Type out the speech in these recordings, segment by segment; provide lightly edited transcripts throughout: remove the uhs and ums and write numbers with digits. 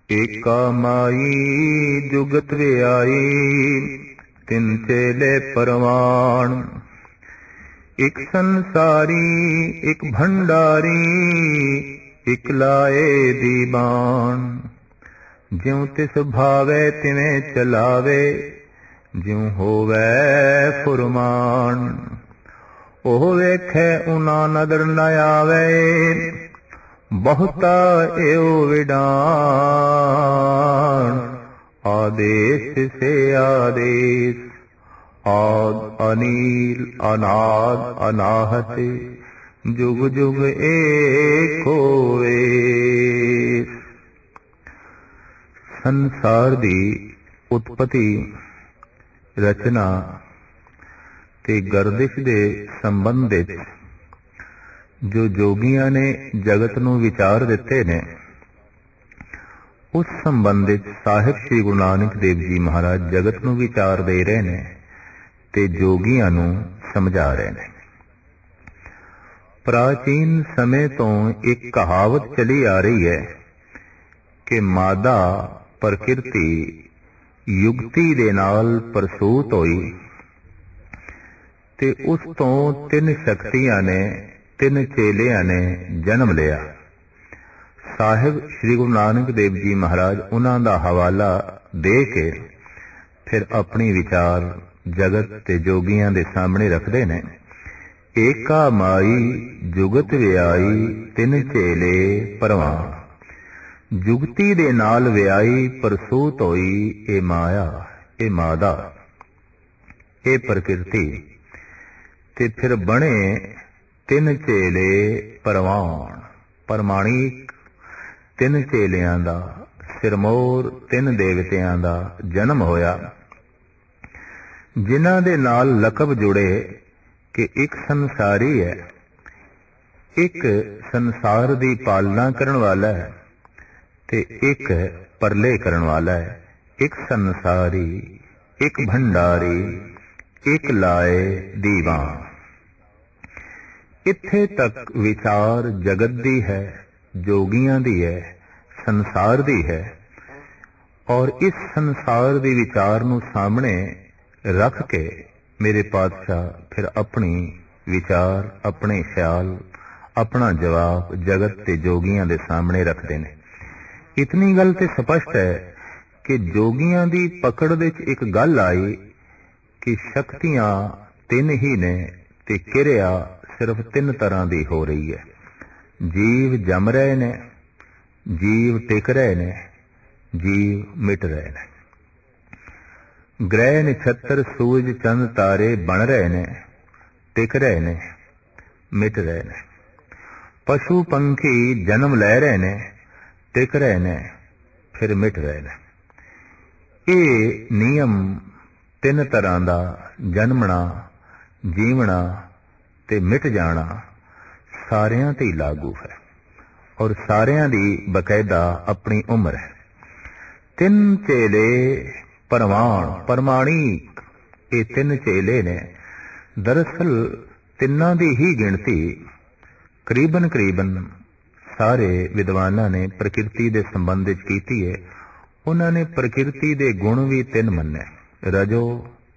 एका माई जुगत व्याई, तिन चेले परवान। एक संसारी एक भंडारी, एक लाए दीवान। ज्यों तिस भावे तिवें चलावे, ज्यों होवै फुरमान। ओह वेखै उना नदर न आवे, बहुता एओ विडान। आदेश से आदेश, आद अनील अनाद अनाहत, जुग जुग एक होवे। संसार दी उत्पत्ति, रचना ते गर्दिश दे संबंध विच जो जोगियां ने जगत नूं विचार दिते ने, उस संबंध विच साहिब श्री गुरु नानक देव जी महाराज जगत नूं विचार दे रहे ने ते जोगियां नूं समझा रहे ने। प्राचीन समय तो एक कहावत चली आ रही है कि मादा प्रकृति युगती दे नाल प्रसूत होई ते उस तो तीन शक्तियां ने, तीन चेलियां ने जन्म लिया। साहिब श्री गुरु नानक देव जी महाराज उन्हां दा हवाला दे के फिर अपनी विचार जगत ते जोगियां दे सामने रखदे ने। एका माई जुगत व्याई, तिन चेले परवान। जुगती दे नाल व्याई प्रसूत होई ए माया, ए मादा, ए प्रकृति ते फिर बने तिन चेले परवान। परमाणिक तिन चेलियां दा, सिरमौर तिन देवतियां दा जन्म होया, जिन्हां दे नाल लकब जुड़े कि एक संसारी है, एक संसार दी पालना करन वाला है ते एक परले करन वाला है। एक संसारी, एक भंडारी, एक लाए दीवान। इत्थे तक विचार जगत दी है, जोगियां दी है, संसार दी है। और इस संसार दी विचार नूं सामने रख के मेरे पातशाह फिर अपनी विचार, अपने ख्याल, अपना जवाब जगत ते जोगियां दे सामने रखते ने। इतनी गल ते स्पष्ट है कि जोगियां दी पकड़ विच एक गल आई कि शक्तियां तीन ही ने ते किरिया सिर्फ तीन तरह दी हो रही है। जीव जम रहे ने, जीव टिक रहे ने, जीव मिट रहे ने। ग्रह नक्षत्र सूरज चंद तारे बन रहे ने, टिक रहे ने, मिट रहे ने। पशु पंखी जन्म ले रहे ने, टिक रहे ने, फिर मिट रहे ने। ये नियम तीन तरह दा जन्मना, जीवना ते मिट जाना सारियां ते लागू है और सारियां दी बकायदा अपनी उम्र है। तीन चेले परवान, परमाणिक, ये तीन चेले ने। दरअसल तिन्ना दी ही गिनती करीबन करीबन सारे विद्वानां ने प्रकृति दे संबंध विच कीती है। उन्होंने प्रकृति दे गुण भी तीन मन्ने, रजो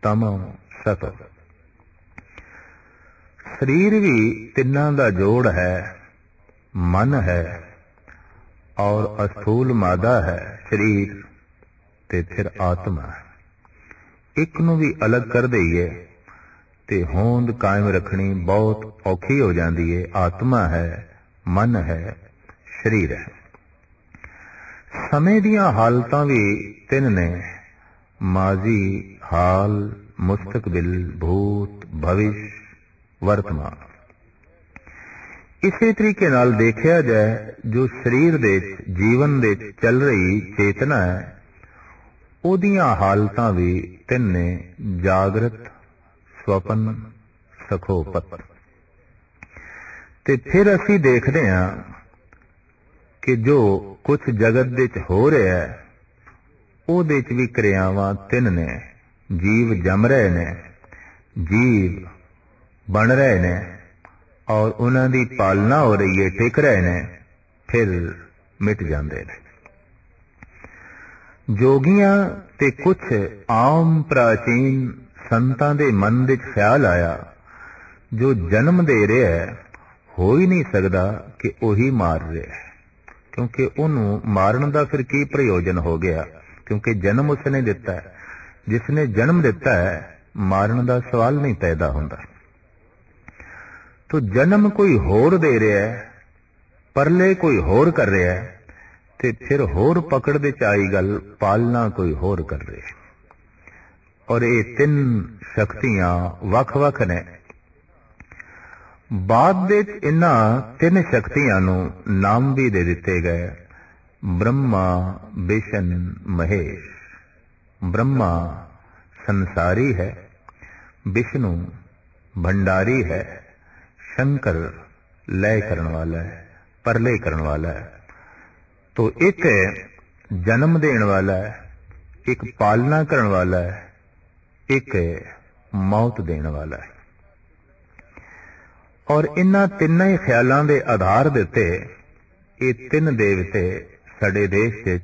तमो सतो। शरीर भी तिन्ना दा जोड़ है, मन है और अस्थूल मादा है शरीर ते फिर आत्मा है। एक नूं भी अलग कर दईए ते होंद कायम रखनी बहुत औखी हो जाती है। आत्मा है, मन है, शरीर है। समय दियां हालतां भी तीन ने, माजी, हाल, मुस्तकबिल, भूत, भविष्य, वर्तमान। इसी तरीके नाल देखिया जाए जो शरीर दे जीवन दे चल रही चेतना है, ओदियां हालतां भी तीन ने, जागृत, स्वपन, सखोपत। ते फिर असी देखते हैं कि जो कुछ जगत दे च हो रहा है ओदे च भी क्रियावां तीन ने। जीव जम रहे ने, जीव बन रहे ने और उन्हां दी पालना हो रही है, टिक रहे ने, फिर मिट जाते हैं। जोगियां ते कुछ आम प्राचीन संतां दे मन विच ख्याल आया, जो जन्म दे रहा है हो ही नहीं सकता कि वही मार रहा है, क्योंकि उन्होंने मारन का फिर की प्रयोजन हो गया, क्योंकि जन्म उसने दिता है। जिसने जन्म दिता है मारन का सवाल नहीं पैदा होता। तो जन्म कोई होर दे रहा है, परले कोई होर कर रहा है, ते फिर होर पकड़ दे आई गल पालना कोई होर कर रहा है। और ये तीन शक्तियां वख-वख ने। बाद विच इन्हां तीन शक्तियां नूं नाम भी दे दिते गए, ब्रह्मा, विष्णु, महेश। ब्रह्मा संसारी है, विष्णु भंडारी है, शंकर लय करने वाला है, परलय करने वाला है। तो एक जन्म देने वाला है, एक पालना करने वाला है, एक मौत देने वाला है। और इन्हां तिन्ने ख्यालों के आधार देते ये तीन देवते साडे देश विच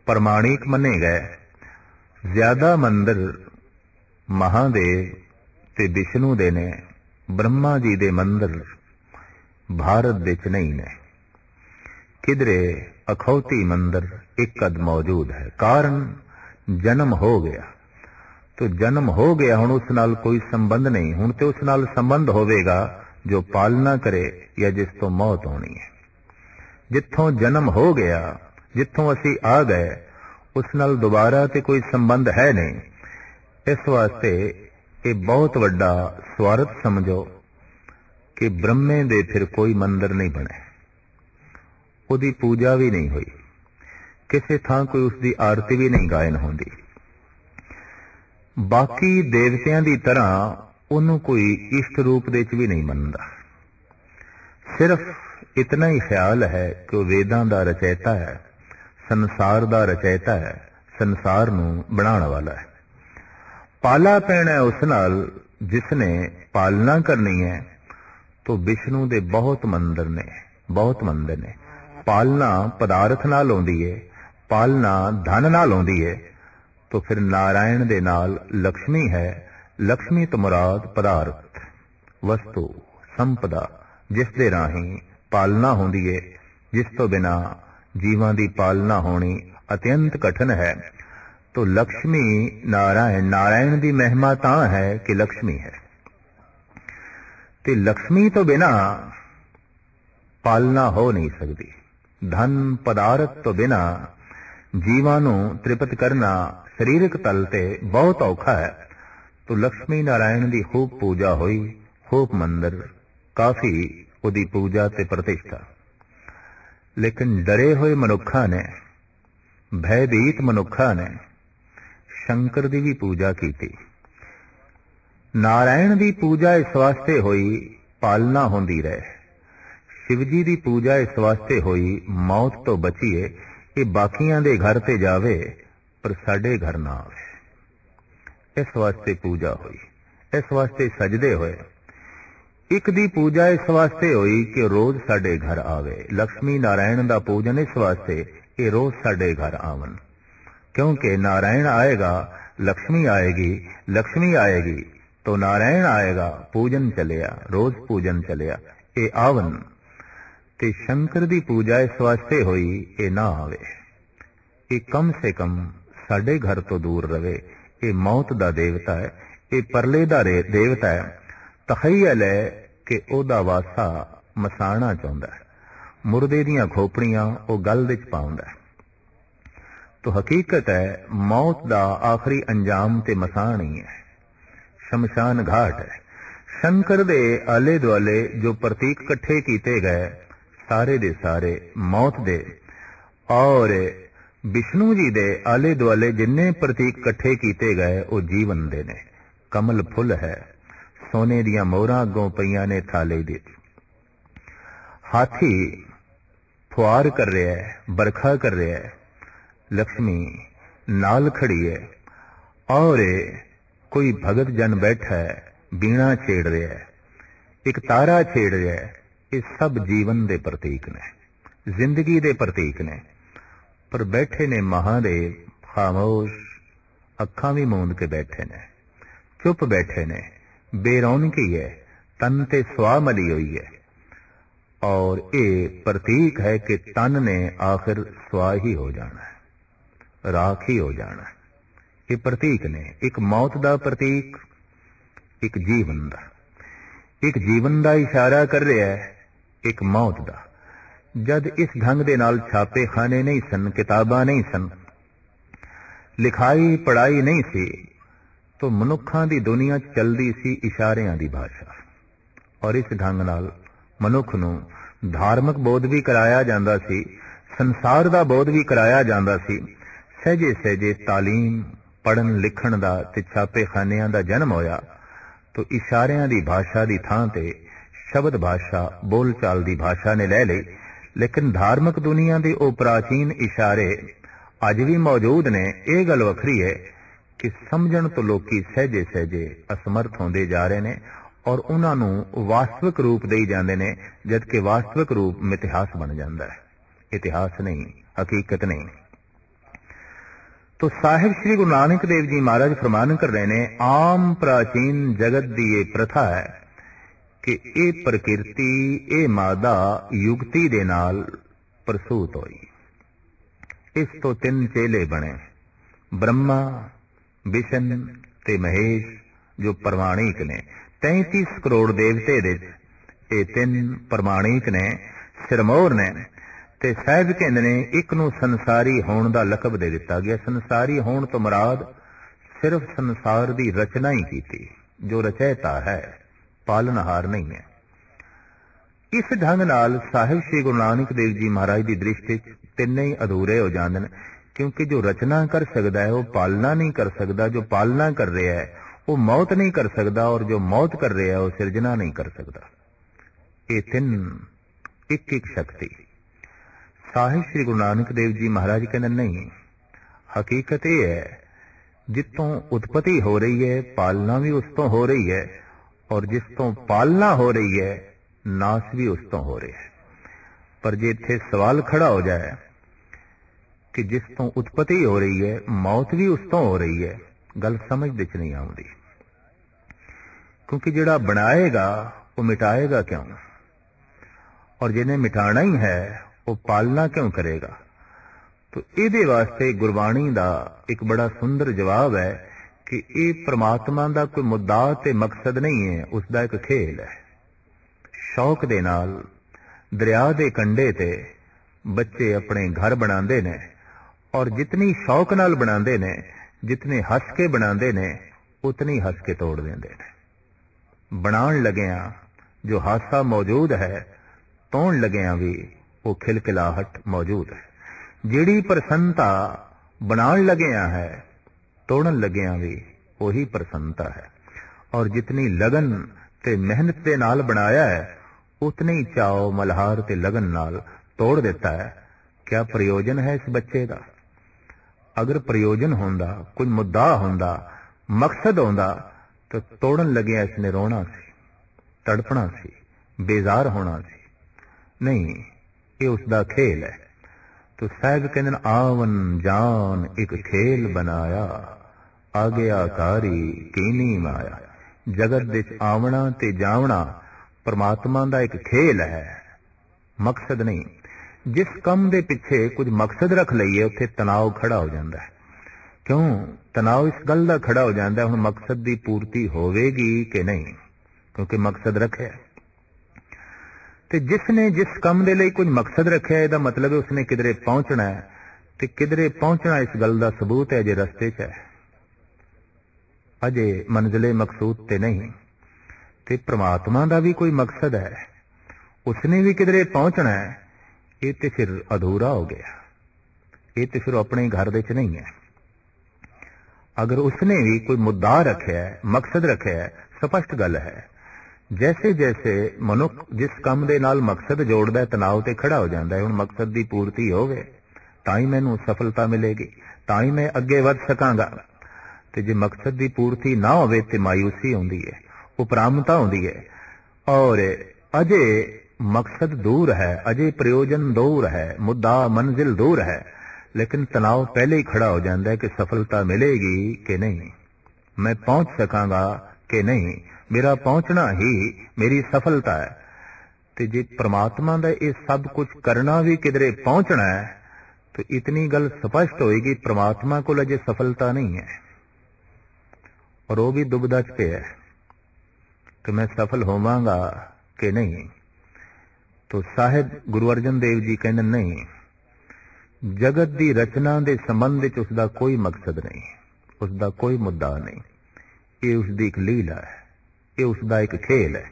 प्रमाणिक मने गए। ज्यादा मंदिर महादेव ते विष्णु दे ने, ब्रह्मा जी दे मंदिर भारत विच नहीं ने। किधरे अखौती मंदिर एक कद मौजूद है। कारण जन्म हो गया, तो जन्म हो गया, हुण उस नाल कोई संबंध नहीं। हुण ते उस नाल संबंध होवेगा जो पालना करे या जिस तो मौत होनी है। जिथों जन्म हो गया, जिथों असी आ गए, उस नाल दोबारा ते कोई संबंध है नहीं। इस वास्ते ये बहुत वड्डा स्वार्थ समझो कि ब्रह्मे दे फिर कोई मंदिर नहीं बने, उदी पूजा भी नहीं हुई, किसी थां कोई उसकी आरती भी नहीं गायन होंदी। बाकी देवतियां दी तरह उन्होंने कोई इष्ट रूप दे भी नहीं मनदा। सिर्फ इतना ही ख्याल है कि वह वेदां दा रचयिता है, संसार दा रचयिता है, संसार नूं बनाने वाला है। पाला पैना है उस नाल जिसने पालना करनी है। तो विष्णु दे बहुत मंदिर ने, बहुत मंदिर ने। पालना पदार्थ नाल होंदी है, पालना धन नाल होंदी है। तो फिर नारायण दे नाल लक्ष्मी है। लक्ष्मी तो मुराद पदार्थ, वस्तु, संपदा, जिस दे राही पालना होंदी है, जिस तो बिना जीवां दी पालना होनी अत्यंत कठिन है। तो लक्ष्मी नारायण, नारायण दी महिमा तां है कि लक्ष्मी है। ते लक्ष्मी तो बिना पालना हो नहीं सकती। धन पदार्थ तो बिना जीवां नूं तृप्त करना शरीरक तल ते बहुत औखा है। तो लक्ष्मी नारायण दी खूब पूजा हुई, खूब मंदिर, काफी उदी पूजा ते प्रतिष्ठा। लेकिन डरे हुए मनुखा ने, भयभीत मनुखा ने शंकर दी भी पूजा की थी। नारायण दी पूजा इस वास्ते हुई पालना होंदी रहे। शिवजी दी पूजा इस वास्ते हुई मौत तो बचीए, ये बाकियां दे घर ते जावे पर साडे घर ना आवे। इस वास्ते पूजा हुई, इस वास्ते सजदे होए। एक दी पूजा इस वास्ते हुई कि रोज साडे घर आवे। लक्ष्मी नारायण दा पूजन इस वास्ते ये रोज साडे घर आवन, क्योंकि नारायण आएगा लक्ष्मी आएगी, लक्ष्मी आएगी तो नारायण आएगा, पूजन चलिया, रोज पूजन चलिया, ये आवन। ते शंकर दी पूजा इस वास्ते हुई ये ना आवे, ये कम से कम साडे घर तो दूर रवे। ये मौत दा देवता है, ये परले दा देवता है। तखय्यल है कि ओदा वासा मसाना चाहुंदा है, मुर्दे दियां खोपड़ियां ओ गल विच पाउंदा है। तो हकीकत है मौत दा आखिरी अंजाम ते मसान ही है, शमशान घाट है। शंकर दे आले दुआले जो प्रतीक इकट्ठे कीते गए सारे दे सारे मौत दे, और विष्णु जी दे आले दुआले जिन्ने प्रतीक इकट्ठे कीते गए वो जीवन दे ने। कमल फुल है, सोने दियां मोहरां अगों पईयां ने थाले दे। हाथी फुआर कर रहा है, बरखा कर रहा है, लक्ष्मी नाल खड़ी है, और कोई भगत जन बैठा है बीणा छेड़ रहा है, एक तारा छेड़ रहा है। ये सब जीवन दे प्रतीक ने, जिंदगी दे प्रतीक ने। पर बैठे ने महादेव खामोश अखां भी मूंद के बैठे ने, चुप बैठे ने, बेरौनकी है, तन ते सुआ मली हुई है। और ये प्रतीक है कि तन ने आखिर सुआ ही हो जाना है, राख ही हो जाना है। ये प्रतीक ने एक मौत दा प्रतीक, एक जीवन दा, एक जीवन दा इशारा कर रहा है, एक मौत दा। जद इस ढंग दे नाल छापे खाने नहीं सन, किताबां नहीं सन, लिखाई पढ़ाई नहीं सी, तो मनुखां दी दुनिया चलदी सी इशारियां दी भाषा। और इस ढंग नाल मनुख नूं धार्मिक बोध भी कराया जांदा सी, संसार दा बोध भी कराया जांदा सी। सहजे सहजे तालीम पढ़न लिखण दा ते छापे खानियां दा जन्म होया, तो इशारियां दी भाषा दी थां ते शब्द भाषा, बोल चाल दी भाषा ने ले ली। लेकिन धार्मिक दुनिया दे ओ प्राचीन इशारे अज भी मौजूद ने। यह गल वखरी है कि समझण तो लोकी सहजे सहजे असमर्थ होंदे जा रहे ने और उन्हां नूं वास्तविक रूप देई जांदे ने, जबकि वास्तविक रूप मिथिहास बन जांदा है, इतिहास नहीं, हकीकत नहीं। तो साहिब श्री गुरु नानक देव जी महाराज फरमान कर रहे ने, आम प्राचीन जगत दी ये प्रथा है कि ये प्रकृति, ये मादा युगती दे नाल प्रसूत होई। इस तो तीन चेले बने, ब्रह्मा, विष्णु ते महेश, जो प्रमाणिक ने। 33 करोड़ देवते दे ये तीन प्रमाणिक ने, सिरमौर ने। ते साहिब कहंदे ने एक नूं संसारी होण दा लकब दे दिता गया। संसारी होण तो मुराद सिर्फ संसार दी रचना ही कीती, जो रचयिता है, पालनहार नहीं है। इस ढंग नाल साहिब श्री गुरु नानक देव जी महाराज की दृष्टि तिन्ने ही अधूरे हो जाते हैं, क्योंकि जो रचना कर सकता है वो पालना नहीं कर सकता, जो पालना कर रहा है वो मौत नहीं कर सकता, और जो मौत कर रहा है वो सिरजना नहीं कर सकता। ये तीन एक एक शक्ति। साहिब श्री गुरु नानक देव जी महाराज कहते नहीं, हकीकत यह है जितों उत्पत्ति हो रही है पालना भी उस तो हो रही है, और जिस तो पालना हो रही है नाश भी उस तो हो रहा है। पर जे इत्थे सवाल खड़ा हो जाए कि जिस तो उत्पत्ति हो रही है मौत भी उस तो हो रही है, गल समझ दे च नहीं आउंदी। क्योंकि जिहड़ा बनाएगा वो मिटाएगा क्यों, और जिन्हें मिटाना ही है वो पालना क्यों करेगा। तो इहदे वास्ते गुरबाणी दा एक बड़ा सुंदर जवाब है कि ये परमात्मा दा कोई मुद्दा ते मकसद नहीं है, उसका एक खेल है। शौक दे नाल दरिया दे कंढे ते बच्चे अपने घर बनांदे ने, और जितनी शौक नाल बनांदे ने, जितने हस के बनांदे ने, उतनी हस के तोड़ देंदे ने। बनाण लगिया जो हासा मौजूद है, तोड़ लगिया भी वो खिलखिलाहट मौजूद है। जिहड़ी प्रसन्नता बनाण लगिया है, तोड़न लगिया भी वही प्रसन्नता है। और जितनी लगन ते मेहनत दे नाल बनाया है, उतनी ही चाव मल्हार ते लगन नाल तोड़ देता है। क्या प्रयोजन है इस बच्चे का? अगर प्रयोजन होंदा, कोई मुद्दा होंदा, मकसद होंदा, तो तोड़न लगिया इसने रोना सी, तड़पना सी, बेजार होना सी। नहीं, ये उसका खेल है। तो साहब कहते आवन जान एक खेल बनाया, आज्ञाकारी कीनी माया। जगत दे आवना ते जावना परमात्मा दा एक खेल है, मकसद नहीं। जिस कम दे पिछे कुछ मकसद रख लईए उत्थे तनाव खड़ा हो जाता है। क्यों तनाव? इस गल दा खड़ा हो जाता है हुण मकसद की पूर्ति होवेगी कि नहीं, क्योंकि मकसद रखे। ते जिसने जिस कम दे लई कुछ मकसद रखे, इहदा मतलब है उसने किधरे पहुंचना है, ते किधरे पहुंचना इस गल दा सबूत है अजे रस्ते च है, अजे मंजिले मकसूद ते नहीं। ते परमात्मा दा भी कोई मकसद है, उसने भी किधरे पहुंचना है। ये तो फिर अधूरा हो गया, ये तो फिर अपने घर दे च नहीं है। अगर उसने भी कोई मुद्दा रखे है, मकसद रखे है, स्पष्ट गल है। जैसे जैसे मनुख जिस काम दे नाल मकसद जोड़दा है, तनाव ते खड़ा हो जाता है। हुण मकसद की पूर्ति होवे तां ही मैनूं सफलता मिलेगी, तां ही मैं अगे वध सकांगा। ते जे मकसद की पूर्ति ना होवे ते मायूसी आउंदी है, उपरामता आउंदी है। और अजे मकसद दूर है, अजे प्रयोजन दूर है, मुद्दा मंजिल दूर है, लेकिन तनाव पहले ही खड़ा हो जाता है कि सफलता मिलेगी कि नहीं, मैं पहुंच सकांगा कि नहीं, मेरा पहुंचना ही मेरी सफलता है। तो जे परमात्मा का ये सब कुछ करना भी किधरे पहुंचना है तो इतनी गल स्पष्ट होएगी, परमात्मा को अजे सफलता नहीं है और वो भी दुविधा च पे है कि मैं सफल होवांगा कि नहीं। तो साहिब गुरु अर्जन देव जी कहते नहीं, जगत की रचना के संबंध में उसका कोई मकसद नहीं, उसका कोई मुद्दा नहीं, ये उसकी एक लीला है, ये उसका एक खेल है।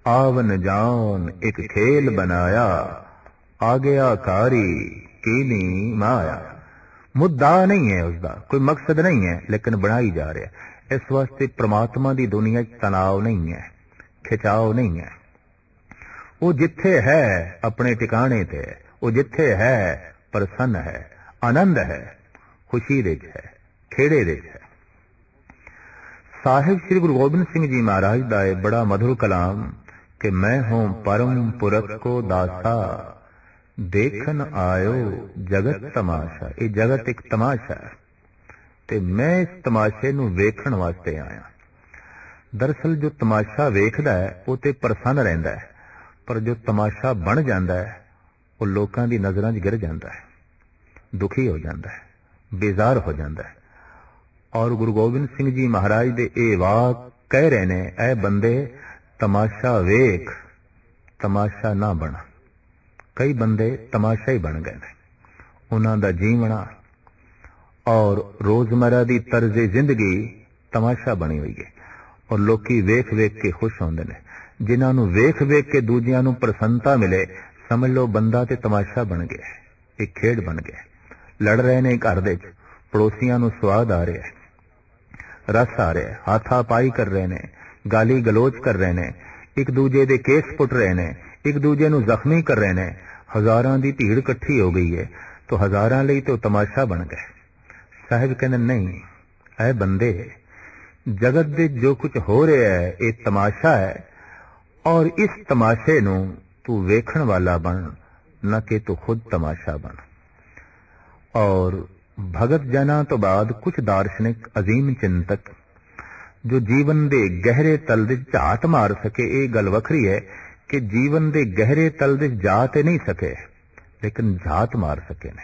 आवन जान एक खेल बनाया, आज्ञाकारी कीनी माया। मुद्दा नहीं है उसका, कोई मकसद नहीं है, लेकिन बनाई जा रहा है। इस वास्ते परमात्मा की दुनिया तनाव नहीं है, खिंचाव नहीं है। वो जिथे है अपने टिकाने ते, वो जिथे है प्रसन्न है, आनंद है, खुशी दे है, खेड़े दे है। साहिब श्री गुरु गोबिंद सिंह जी महाराज का है बड़ा मधुर कलाम कि मैं हूं परम पुरख को दासा, देखन आयो जगत तमाशा। ये जगत एक तमाशा है ते मैं इस तमाशे नूं वेखण वास्ते आया। दरअसल जो तमाशा वेखदा है वो ते प्रसन्न रहिंदा है, पर जो तमाशा बन जाता है वो लोगों की नजरों च गिर जाता है, दुखी हो जाता है, बेजार हो जाता है। और गुरु गोबिंद सिंह जी महाराज दे ए वाक कह रहे ने, ऐ बंदे तमाशा वेख, तमाशा ना बना। कई बंदे तमाशा ही बन गए, उन्हां दा जीवना और रोजमर्रा की तर्जे जिंदगी तमाशा बनी हुई है और लोकी वेख वेख के खुश होंदे ने। जिन्हां नूं वेख वेख के दूजियां नूं प्रसन्नता मिले, समझ लो बंदा ते तमाशा बन गया, एक खेड बन गया। लड़ रहे ने घर दे, पड़ोसियां नूं स्वाद आ रहा है, रस आ रहा है, हाथापाई कर रहे ने, गाली गलोच कर रहे ने, एक दूजे दे केस पुट रहे ने, एक दूजे नूं जख्मी कर रहे ने। हजारां दी भीड़ इकट्ठी हो गई है तो हजारां लई तो तमाशा बन गए। साहिब कहने नहीं, ऐ बंदे जगत दे जो कुछ हो रहा है ये तमाशा है और इस तमाशे नूं तू वेखण वाला बन, न कि तू खुद तमाशा बन। और भगत जना तो बाद कुछ दार्शनिक अजीम चिंतक जो जीवन दे गहरे तल दे झात मार सके, ये गल वखरी है कि जीवन दे गहरे तल दे जा ते नहीं सके लेकिन झात मार सके ने।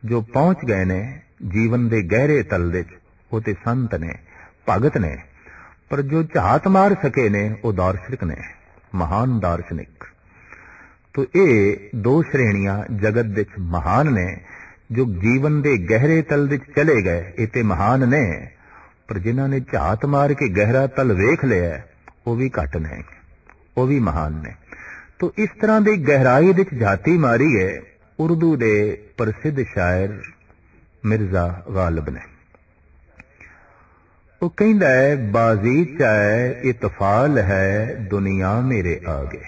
जो पहुंच गए ने जीवन दे गहरे तल दे, वो ते संत ने, भगत ने, पर जो झात मार सके ने वो दार्शनिक ने, महान दार्शनिक। तो ये दो श्रेणियां जगत दे महान ने। जो जीवन दे गहरे तल दे चले गए ये ते महान ने, पर जिन्हां ने झात मार के गहरा तल वेख लिया वो भी घट ने, वो भी महान ने। तो इस तरह की गहराई दे झाती मारी है उर्दू दे प्रसिद्ध शायर मिर्जा गालिब ने। वो कहता है, बाजी चाहे इतफाल है दुनिया मेरे आगे।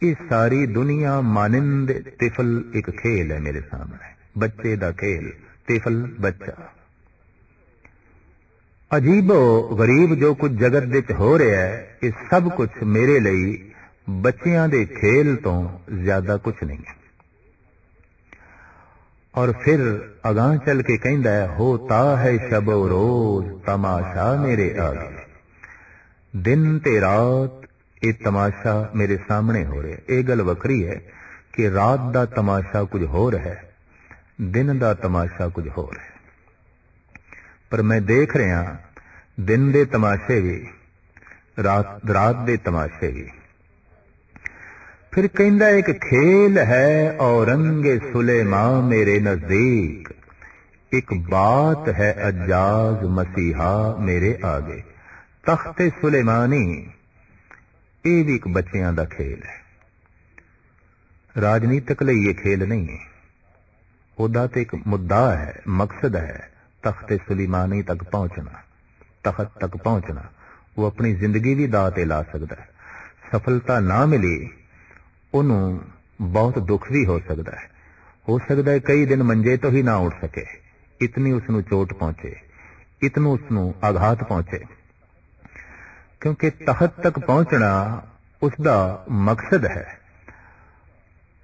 ये सारी दुनिया मानिंद तिफल एक खेल है मेरे सामने, बच्चे दा खेल, तिफल बच्चा। अजीबो गरीब जो कुछ जगत विच हो रहा है ये सब कुछ मेरे लिए बच्चियां दे खेल तो ज्यादा कुछ नहीं है। और फिर अगां चल के कहता है, होता है शबो रोज तमाशा मेरे आगे। दिन ते रात ये तमाशा मेरे सामने हो रहा है। ये गल वखरी है कि रात दा तमाशा कुछ हो रहा है, दिन दा तमाशा कुछ हो रहा है। पर मैं देख रहा दिन दे तमाशे भी, रात दे तमाशे भी। फिर कहंदा एक खेल है औरंगे सुलेमान मेरे नजदीक, एक बात है अज्जाज मसीहा मेरे आगे। तख्ते सुलेमानी ये भी एक बच्चियां दा खेल है। राजनीतिक लिए ये खेल नहीं है, ओदा तो एक मुद्दा है, मकसद है तख्ते सुलेमानी तक पहुंचना, तख्त तक पहुंचना। वो अपनी जिंदगी भी दाव ते ला सकता है। सफलता ना मिली उन्होंने बहुत दुख भी हो सकता है। हो सकता है कई दिन मंजे तो ही ना उठ सके, इतनी उसनों चोट पहुंचे, इतनों उसनों आघात पहुंचे। क्योंकि तख्त तक पहुंचना उसका मकसद है।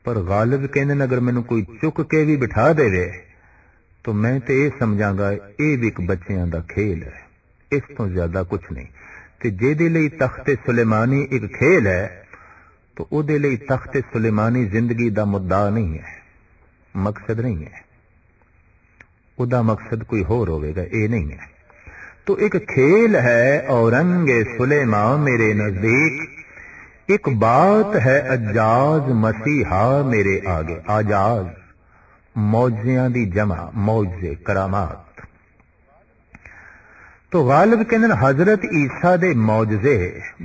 पर गालिब कहने अगर मैनू कोई चुक के भी बिठा देवे तो मैं तो यह समझांगा ये भी एक बच्चों का खेल है, इस तो ज्यादा कुछ नहीं। ते जेदे लई तख्ते सुलेमानी एक खेल है तो उहदे लई तख्ते सुलेमानी जिंदगी का मुद्दा नहीं है, मकसद नहीं है। उदा मकसद कोई होर होवेगा, ये नहीं है। तो एक खेल है औरंगे सुलेमान मेरे नजदीक, एक बात है अजाज मसीहा मेरे आगे। आजाज मौजियां दी जमा, मौजे करामात। तो गालिब कहने हजरत ईसा दे मौजजे,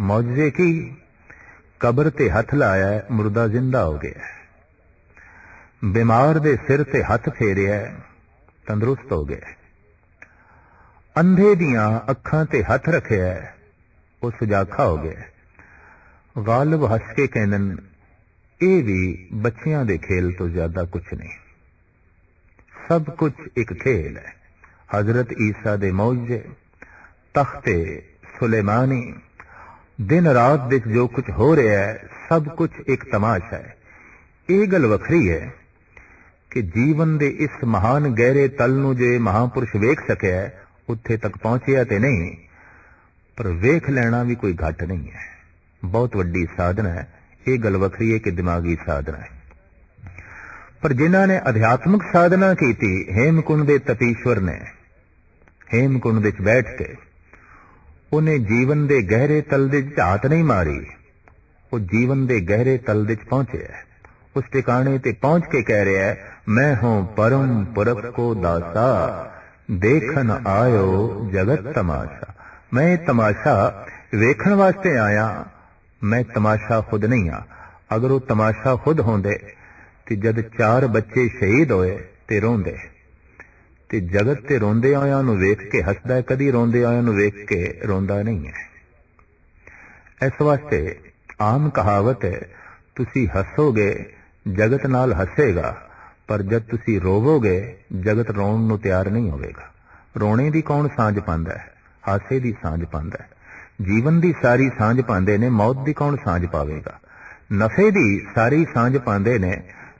मौजजे की कब्र ते हथ लाया है, मुर्दा जिंदा हो गया, बीमार दे सिर ते हथ फेरिया, तंदुरुस्त हो गया, अंधे दियां अखां ते हथ रखिया, वो सुजाखा हो गया। गालिब हस के कहन ये भी बच्चियां दे खेल तो ज्यादा कुछ नहीं, सब कुछ एक खेल है। हजरत ईसा दे मौजे, तख्ते सुलेमानी, दिन रात विच जो कुछ हो रहा है सब कुछ एक तमाशा है। ये गल वखरी है कि जीवन दे इस महान गहरे तल नूं जे महापुरुष वेख सकिया है, उत्थे तक पहुंचिया ते नहीं, पर वेख लेना भी कोई घट नहीं है, बहुत वड्डी साधना है। ये गल वखरी है कि दिमागी साधना है। पर जिन्हां ने अध्यात्मिक साधना की थी, हेमकुंड दे तपीश्वर ने हेमकुंड विच बैठ के उन्हें जीवन दे गहरे तल दे झात नहीं मारी, वो जीवन दे गहरे तल दे पहुंचे है। उस ठिकाने ते पहुंच के कह रहा है, मैं हूं परम पुरख को दासा, देखन आयो जगत तमाशा। मैं तमाशा वेखन वास्ते आया, मैं तमाशा खुद नहीं आ। अगर वो तमाशा खुद होंदे ते जद 4 बच्चे शहीद होए ते रोंदे, ते जगत ते रोंदे आया नूं वेख के हसदा है, कदी रोंदे आया नूं वेख के रोंदा नहीं है। इस वास्ते आम कहावत है, तुसी हसोगे जगत नाल हसेगा, पर जब तुसी रोवोगे जगत रोण नूं तैयार नहीं होवेगा। रोने दी कौन सांझ पांदा है? हासे दी सांझ पांदा है। जीवन दी सारी सांझ पांदे ने, मौत दी कौन सांझ पावेगा? नफे दी सारी सांझ पांदे ने,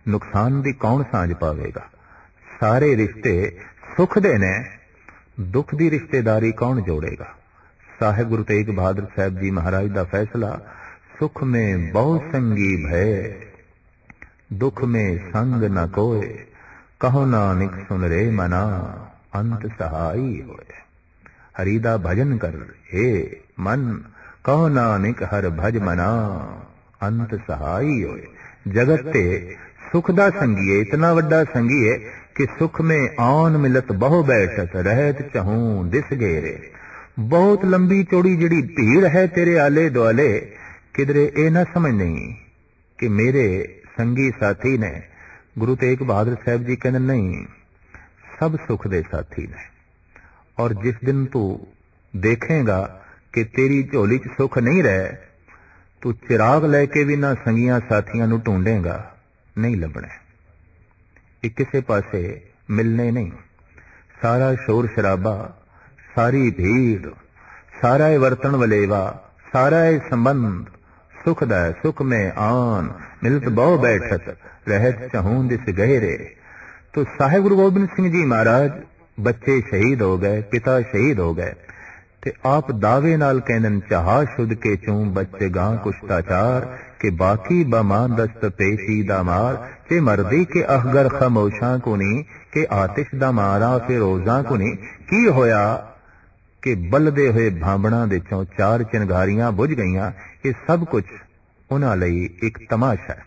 नुकसान दी कौन सांझ पावेगा? सारे रिश्ते सुख दे ने, दुख दी रिश्तेदारी कौन जोड़ेगा? साहिब गुरु तेग बहादुर साहब जी महाराज दा फैसला, सुख में बहु संगी भय, दुख में संग न कोय, कहो नानक सुन रे मना, अंत सहाई होए। हरि दा भजन कर हे मन, कहो नानक हर भज मना, अंत सहाई होए। जगत ते सुख दा संगी है, इतना वड्डा संगी है कि सुख में आन मिलत बहु बैठत, रहत चहूं दिस घेरे। बहुत लंबी चौड़ी जिहड़ी भीड़ है तेरे आले दुआले, किधरे ए ना समझ नहीं कि मेरे संगी साथी ने। गुरु तेग बहादुर साहब जी कहते नहीं, सब सुख दे साथी ने। और जिस दिन तू देखेगा कि तेरी झोली च सुख नहीं रहे, तू चिराग लेके भी ना संगियां साथियां नूं ढूंढेगा, नहीं लभना। ये किसी पासे मिलने नहीं। सारा शोर शराबा, सारी भीड़, सारा वर्तन वलेवा, सारा संबंध सुखदा है। सुख में आन मिलत बहु बैठत, रहत चहूं दिस गहरे। तो साहिब गुरु गोबिंद सिंह जी महाराज, बच्चे शहीद हो गए, पिता शहीद हो गए, ते आप दावे नाल कहन, चाहा शुद्ध के चूं बच्चे गां कुश्ताचार, के बाकी बमान दस्त पेशी दा मार, के मर्दी के अहगर खामोशा को नी, के आतिश दा मारा फिरोजा को नी। की होया कि बलदे हुए भांबणा दे चों 4 चिंगारियां बुझ गईयां। ये सब कुछ उन्हां लई एक तमाशा है।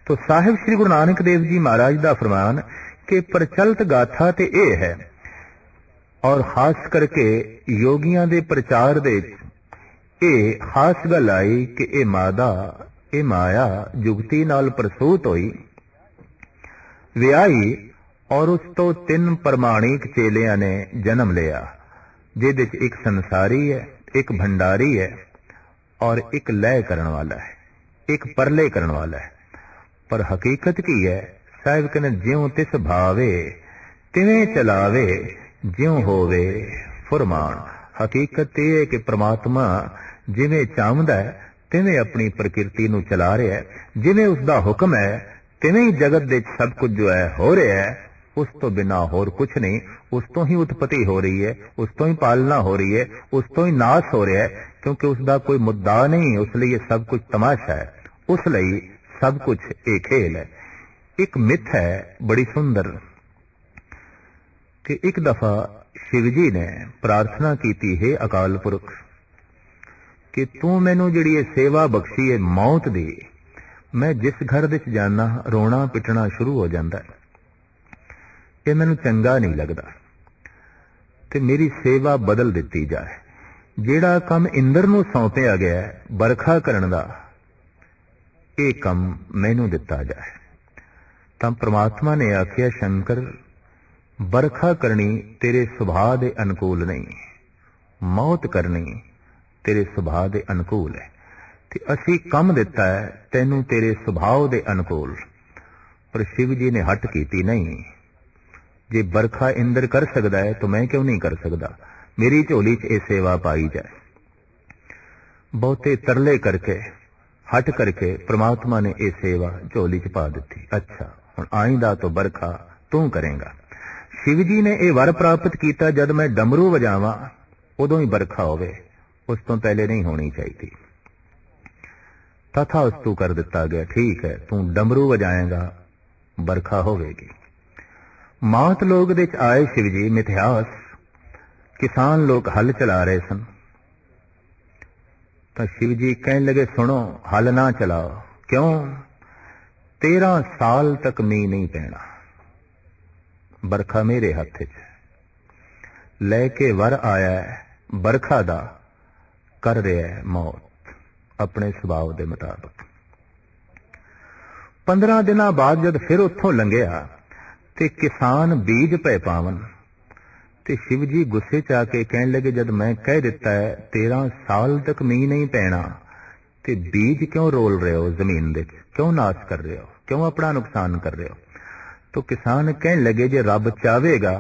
तो साहिब श्री गुरु नानक देव जी महाराज दा फरमान कि प्रचलित गाथा ते ए है, और खास करके योगियां दे प्रचार दे ए खास गल आई कि ए मादा, ए माया जुगती नाल प्रसूत होई, विआही, और उस तो 3 प्रमाणिक चेलियां ने जन्म लिया, जिहदे च एक संसारी है, एक भंडारी है, और एक लय करन वाला है, एक परले करन वाला है। पर हकीकत की है? साहिब कहने, ज्यों तिस भावे तिवें चलावे, ज्यों होवे फुरमान। हकीकत यह है कि परमात्मा जिवें चाहता है तिवें अपनी प्रकृति नूं चला रहा है, जिवें उसका हुक्म है तिवें ही जगत दे सब कुछ जो है हो रहा है, उस तो बिना होर कुछ नहीं। उस तो ही उत्पत्ति हो रही है, उस तो ही पालना हो रही है, उस तो ही नाश हो रहा है, क्योंकि उसका कोई मुद्दा नहीं। उसलिए सब कुछ तमाशा है, उसलिए सब कुछ एक खेल है। एक मिथ है बड़ी सुंदर कि एक दफा शिवजी ने प्रार्थना की थी, हे अकाल पुरख कि तू मैनू जिहड़ी ये सेवा बख्शी है मौत दी, मैं जिस घर विच जाना रोना पिटना शुरू हो जाता है, ये मैनू चंगा नहीं लगता, ते मेरी सेवा बदल दी जाए। जिहड़ा काम इंद्र नूं सौंपिया गया है बरखा करन दा, ये काम मैनू दिता जाए। तां परमात्मा ने आखिया, शंकर बरखा करनी तेरे सुभाव दे अनुकूल नहीं, मौत करनी तेरे सुभाव दे अनुकूल है, ते असी कम दिता है तैनू तेरे सुभाव दे अनुकूल। पर शिव जी ने हट कीती, नहीं, जे बरखा इंद्र कर सकता है तो मैं क्यों नहीं कर सकता, मेरी झोली च ये सेवा पाई जाए। बहुते तरले करके हट करके परमात्मा ने ये सेवा झोली च पा दी। अच्छा हुण आइंदा तो बरखा तू करेगा। शिव जी ने यह वर प्राप्त किया, जद मैं डमरू वजावां उदों ही बरखा होवे, उस तो पहले नहीं होनी चाहिए। तथा अस्तु कर दिता गया, ठीक है तू डमरू वजाएगा बरखा होवेगी। मात लोग दे आए शिव जी, मिथ्यास किसान लोग हल चला रहे सन, तो शिव जी कहने लगे, सुनो हल ना चलाओ, क्यों? 13 साल तक मींह नहीं पैना, बरखा मेरे हथ च लेके वर आया है बरखा दा, कर रहा है मौत अपने सुभाव के मुताबिक। 15 दिन बाद जब फिर उतों लंघिया ते किसान बीज पै पावन, ते शिव जी गुस्से च आके कहने लगे, जब मैं कह दिता है 13 साल तक मींह नहीं पैना, ते बीज क्यों रोल रहे हो जमीन दे, क्यों नाश कर रहे हो, क्यों अपना नुकसान कर रहे हो? तो किसान कहने लगे, जे रब चाहेगा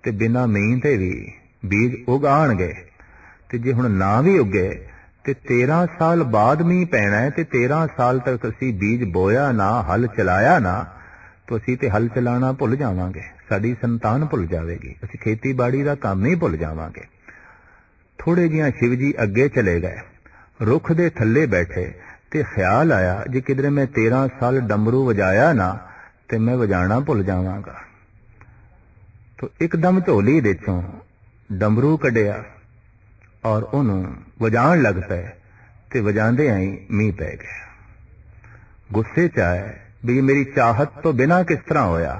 ते बिना मींह ते भी बीज उग आणगे, ते जे हुण ना भी उगे ते 13 साल बाद मींह पैना है, ते 13 साल तक असी बीज बोया ना, हल चलाया ना, तो असी ते हल चलाना भुल जावांगे, साडी संतान भुल जाएगी, असी खेतीबाड़ी का काम ही भुल जावांगे। थोड़े जिहा शिव जी अगे चले गए, रुख दे थल्ले बैठे, ते ख्याल आया जे किधरे मैं 13 साल डमरू वजाया ना ते मैं वजाना भुल जावांगा। तो एकदम झोली दे चों डमरू कढ़िया और उन्होंने वजाण लग पे, ते वजांदे आई मींह पै गया। गुस्से च आए भी मेरी चाहत तो बिना किस तरह होया,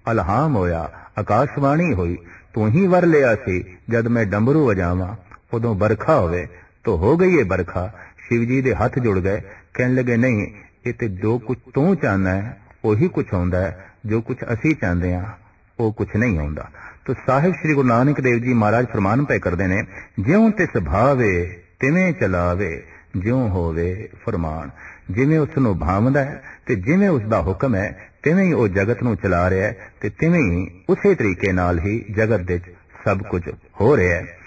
अलहाम होया, आकाशवाणी हुई, तू ही वर लिया सी जद मैं डमरू वजावां उदों बरखा होवे, तो हो गई है बरखा। शिव जी दे हाथ जुड़ गए, कहने लगे, नहीं ये ते जो कुछ तू चाहना है वही कुछ होंदा है, जो कुछ असी चाहते हैं वो कुछ नहीं होंदा। तो साहिब श्री गुरु नानक देव जी महाराज फरमान पे करते ने, ज्यों तिस भावे तिवें चलावे, ज्यों होवे फरमान। जिवें उसनूं भावदा है ते जिवें उसदा हुक्म है तिवें ही वो जगत नूं चला रहा है, ते तिवें ही उसे तरीके नाल ही जगत दे सब कुछ हो रहा है।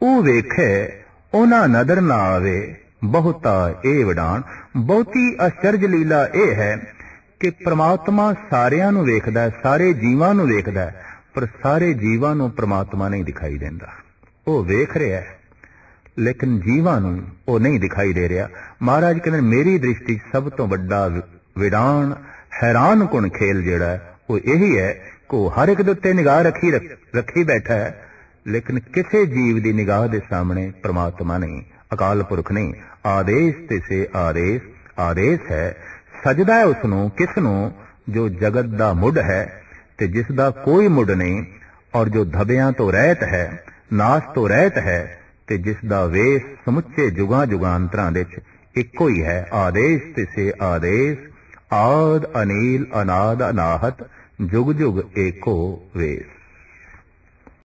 ਉਹ ਵੇਖੇ ਉਹਨਾਂ ਨਦਰ ਨਾ ਆਵੇ ਬਹੁਤਾ ਇਹ ਵਡਾਣ। ਬਹੁਤੀ ਅਚਰਜ ਲੀਲਾ ਇਹ ਹੈ ਕਿ ਪ੍ਰਮਾਤਮਾ ਸਾਰਿਆਂ ਨੂੰ ਵੇਖਦਾ ਹੈ, ਸਾਰੇ ਜੀਵਾਂ ਨੂੰ ਵੇਖਦਾ ਹੈ, ਪਰ ਸਾਰੇ ਜੀਵਾਂ ਨੂੰ ਪ੍ਰਮਾਤਮਾ ਨਹੀਂ ਦਿਖਾਈ ਦਿੰਦਾ। ਉਹ ਵੇਖ ਰਿਹਾ ਹੈ ਲੇਕਿਨ ਜੀਵਾਂ ਨੂੰ ਉਹ ਨਹੀਂ ਦਿਖਾਈ ਦੇ ਰਿਹਾ। ਮਹਾਰਾਜ ਕਹਿੰਦੇ ਮੇਰੀ ਦ੍ਰਿਸ਼ਟੀ ਸਭ ਤੋਂ ਵੱਡਾ ਵਿਡਾਣ ਹੈਰਾਨ ਕੁਣ ਖੇਲ ਜਿਹੜਾ ਹੈ ਉਹ ਇਹੀ ਹੈ ਕਿ ਉਹ ਹਰ ਇੱਕ ਦੇ ਉੱਤੇ ਨਿਗਾਹ ਰੱਖੀ ਬੈਠਾ ਹੈ, लेकिन किसी जीव की निगाह के सामने परमात्मा नहीं, अकाल पुरख नहीं। आदेश ते से आदेश, आदेश है सजदा है उसनों किसनों जो जगत दा मुड है ते जिसदा कोई मुड नहीं, और जो धबियां तो रहत है नाश तो रहत है, ते जिसदा वेश समुचे जुगां जुगांतरां दे इक्को ही है। आदेश ते से आदेश, आद अनील अनाद अनाहत, जुग जुग एको वेश।